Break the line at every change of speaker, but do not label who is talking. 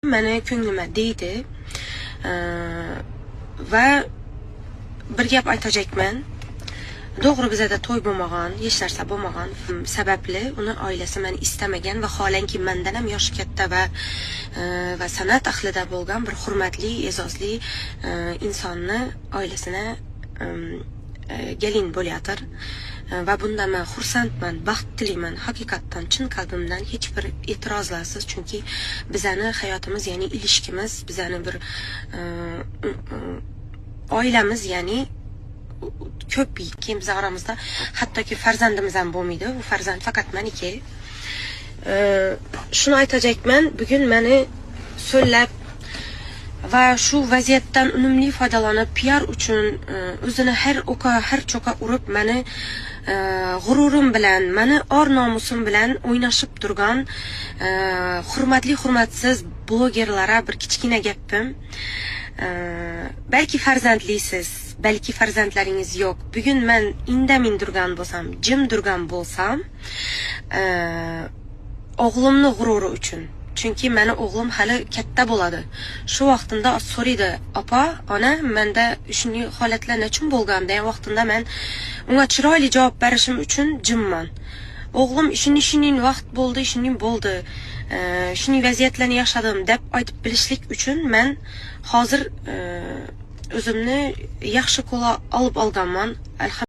Meni ko'nglimga deydi va bir gap aytajakman. To'g'ri bizada to'y bo'lmagan, hech narsa bo'lmagan sababli uni oilasi meni istamagan va xolanki mendan ham yoshi katta va san'at ahlida bo'lgan bir hurmatli, e'zozli insonni oilasini gelin bo'layotir. Va bundan men xursandman, baxt tilayman. Haqiqatdan chin qalbimdan hech bir e'tirozlarsiz, chunki bizani hayotimiz, ya'ni ilishkimiz, bizani bir oilamiz, ya'ni ko'p keyin biz oramizda hattoki farzandimiz ham bo'lmaydi. Bu farzand faqat meniki. Shuni aytajakman, bugun meni so'llab va shu vaziyatdan unumli foydalanib PR uchun o'zini har o'qa, har cho'qa urib meni g'ururim bilan, meni or nomusim bilan o'ynashib turgan hurmatli, hurmatsiz blogerlara bir kichkina gapim. Balki farzandlisiz, balki farzandlaringiz yo'q. Bugun men indamin turgan bo'lsam, jim turgan bo'lsam, o'g'limni g'ururi uchun. Chunki meni o'g'lim hali katta bo'ladi. Shu vaqtimda so'raydi, "Opa, ona, menda shunday holatlar nechun bo'lgan?" degan vaqtimda men unga chiroyli javob berishim uchun jimman. O'g'lim shunday vaqt bo'ldi, shunday bo'ldi. Shunday vaziyatlarni yashadim deb aytib bilishlik uchun men hozir o'zimni yaxshi qo'la olib olganman.